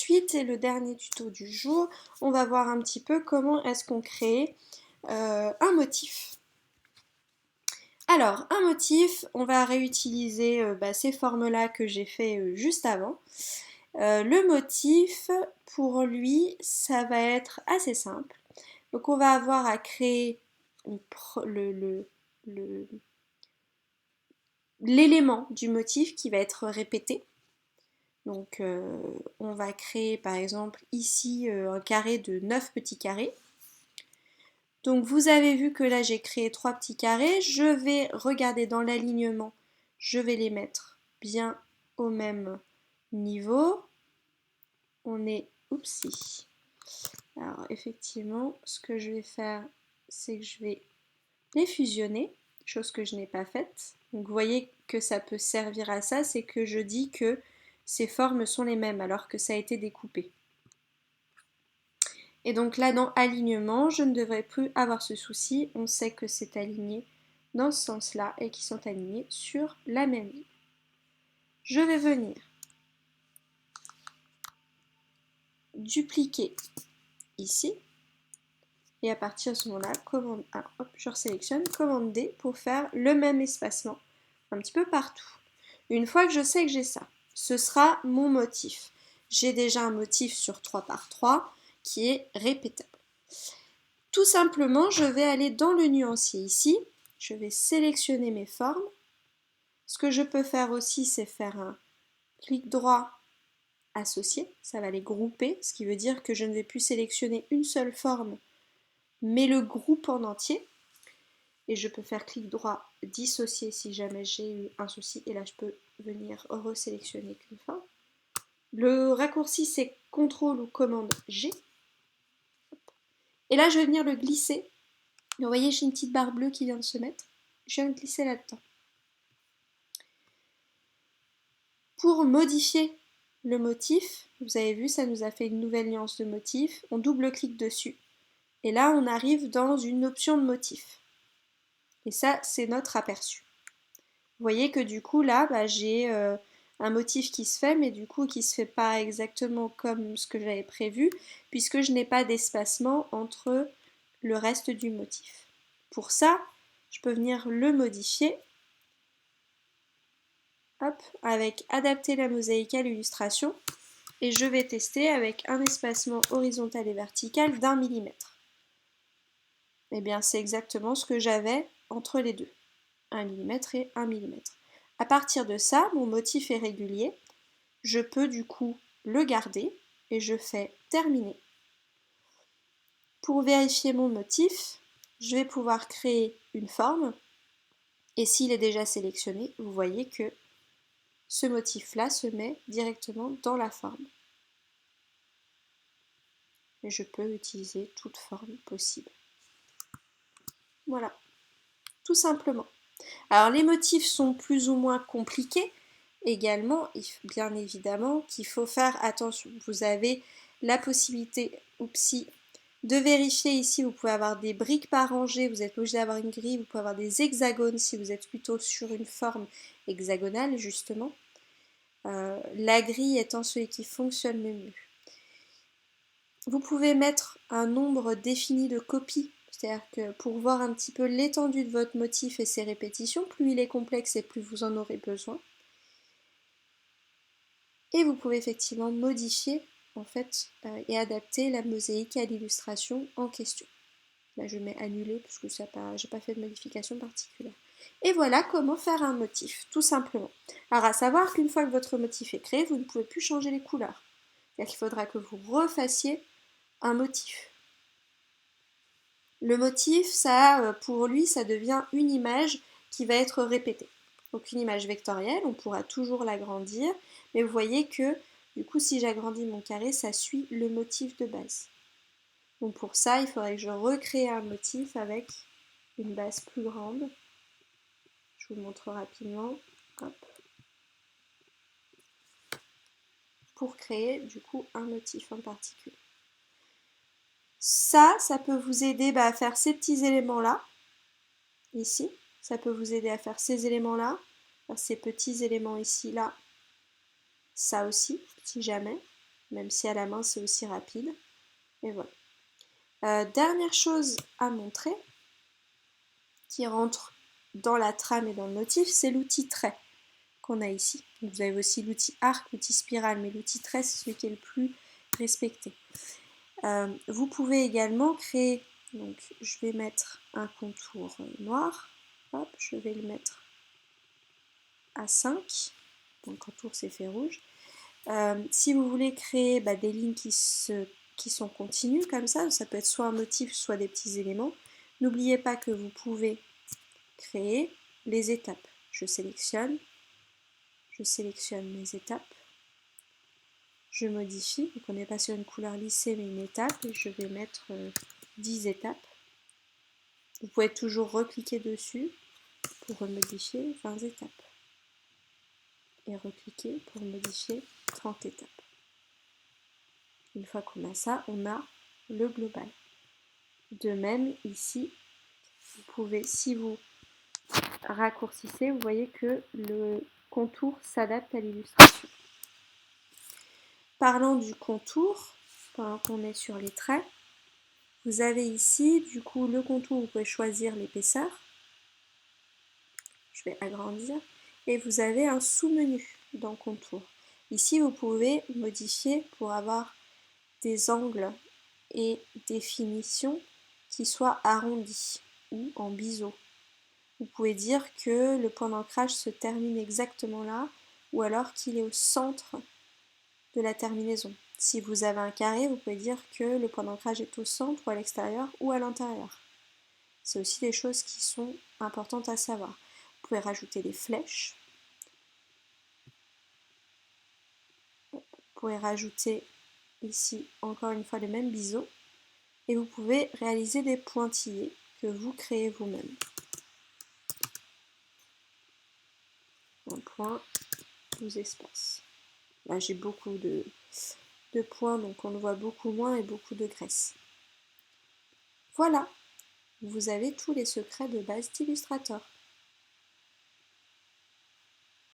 ensuite, et le dernier tuto du jour, on va voir un petit peu comment est-ce qu'on crée un motif. Alors, un motif, on va réutiliser ces formes-là que j'ai fait juste avant. Le motif, pour lui, ça va être assez simple. Donc on va avoir à créer l'élément du motif qui va être répété. Donc on va créer par exemple ici un carré de 9 petits carrés. Donc vous avez vu que là j'ai créé 3 petits carrés. Je vais regarder dans l'alignement, je vais les mettre bien au même niveau. On est... Oupsie. Alors effectivement, ce que je vais faire, c'est que je vais les fusionner, chose que je n'ai pas faite. Donc vous voyez que ça peut servir à ça, c'est que je dis que ces formes sont les mêmes alors que ça a été découpé. Et donc là dans alignement, je ne devrais plus avoir ce souci, on sait que c'est aligné dans ce sens-là et qu'ils sont alignés sur la même ligne. Je vais venir dupliquer ici. Et à partir de ce moment-là, commande A, hop, je resélectionne, commande D pour faire le même espacement un petit peu partout. Une fois que je sais que j'ai ça, ce sera mon motif. J'ai déjà un motif sur 3 par 3 qui est répétable. Tout simplement, je vais aller dans le nuancier ici, je vais sélectionner mes formes. Ce que je peux faire aussi, c'est faire un clic droit associé, ça va les grouper, ce qui veut dire que je ne vais plus sélectionner une seule forme mais le groupe en entier. Et je peux faire clic droit dissocier si jamais j'ai eu un souci. Et là, je peux venir resélectionner qu'une forme. Le raccourci, c'est CTRL ou commande G. Et là, je vais venir le glisser. Vous voyez, j'ai une petite barre bleue qui vient de se mettre. Je viens de glisser là-dedans. Pour modifier le motif, vous avez vu, ça nous a fait une nouvelle nuance de motif. On double-clique dessus. Et là, on arrive dans une option de motif. Et ça, c'est notre aperçu. Vous voyez que du coup là j'ai un motif qui se fait mais du coup qui se fait pas exactement comme ce que j'avais prévu puisque je n'ai pas d'espacement entre le reste du motif. Pour ça, je peux venir le modifier hop, avec adapter la mosaïque à l'illustration et je vais tester avec un espacement horizontal et vertical d'1 millimètre. Et bien c'est exactement ce que j'avais entre les deux, 1 millimètre et 1 millimètre. À partir de ça, mon motif est régulier. Je peux du coup le garder et je fais terminer. Pour vérifier mon motif, je vais pouvoir créer une forme et s'il est déjà sélectionné, vous voyez que ce motif-là se met directement dans la forme. Et je peux utiliser toute forme possible. Voilà, tout simplement. Alors les motifs sont plus ou moins compliqués également, bien évidemment qu'il faut faire attention. Vous avez la possibilité, de vérifier ici, vous pouvez avoir des briques par rangée, vous êtes obligé d'avoir une grille, vous pouvez avoir des hexagones si vous êtes plutôt sur une forme hexagonale justement. La grille étant celui qui fonctionne le mieux. Vous pouvez mettre un nombre défini de copies. C'est-à-dire que pour voir un petit peu l'étendue de votre motif et ses répétitions, plus il est complexe et plus vous en aurez besoin. Et vous pouvez effectivement modifier en fait et adapter la mosaïque à l'illustration en question. Là je mets annuler parce que j'ai pas fait de modification particulière. Et voilà comment faire un motif, tout simplement. Alors à savoir qu'une fois que votre motif est créé, vous ne pouvez plus changer les couleurs. C'est-à-dire qu'il faudra que vous refassiez un motif. Le motif, ça, pour lui, ça devient une image qui va être répétée. Donc une image vectorielle, on pourra toujours l'agrandir, mais vous voyez que du coup, si j'agrandis mon carré, ça suit le motif de base. Donc pour ça, il faudrait que je recrée un motif avec une base plus grande. Je vous le montre rapidement. Hop. Pour créer du coup un motif en particulier. Ça peut vous aider à faire ces petits éléments-là, ici. Ça peut vous aider à faire ces éléments-là, faire ces petits éléments ici, là. Ça aussi, si jamais. même si à la main c'est aussi rapide. Et voilà. Dernière chose à montrer, qui rentre dans la trame et dans le motif, c'est l'outil trait qu'on a ici. Vous avez aussi l'outil arc, l'outil spirale, mais l'outil trait, c'est celui qui est le plus respecté. Vous pouvez également créer, donc je vais mettre un contour noir, hop, je vais le mettre à 5, donc le contour c'est fait rouge. Si vous voulez créer des lignes qui sont continues comme ça peut être soit un motif, soit des petits éléments, n'oubliez pas que vous pouvez créer les étapes. Je sélectionne mes étapes, je modifie, donc on n'est pas sur une couleur lissée mais une étape, et je vais mettre 10 étapes. Vous pouvez toujours recliquer dessus pour remodifier 20 étapes. Et recliquer pour modifier 30 étapes. Une fois qu'on a ça, on a le global. De même, ici, vous pouvez, si vous raccourcissez, vous voyez que le contour s'adapte à l'illustration. Parlant du contour, pendant qu'on est sur les traits, vous avez ici, du coup, le contour, vous pouvez choisir l'épaisseur. Je vais agrandir. Et vous avez un sous-menu dans le contour. Ici, vous pouvez modifier pour avoir des angles et des finitions qui soient arrondis ou en biseau. Vous pouvez dire que le point d'ancrage se termine exactement là, ou alors qu'il est au centre de la terminaison. Si vous avez un carré, vous pouvez dire que le point d'ancrage est au centre ou à l'extérieur ou à l'intérieur. C'est aussi des choses qui sont importantes à savoir. Vous pouvez rajouter des flèches. Vous pouvez rajouter ici encore une fois le même biseau. Et vous pouvez réaliser des pointillés que vous créez vous-même. Un point, 12 espaces. Là j'ai beaucoup de points, donc on le voit beaucoup moins et beaucoup de graisse. Voilà, vous avez tous les secrets de base d'Illustrator.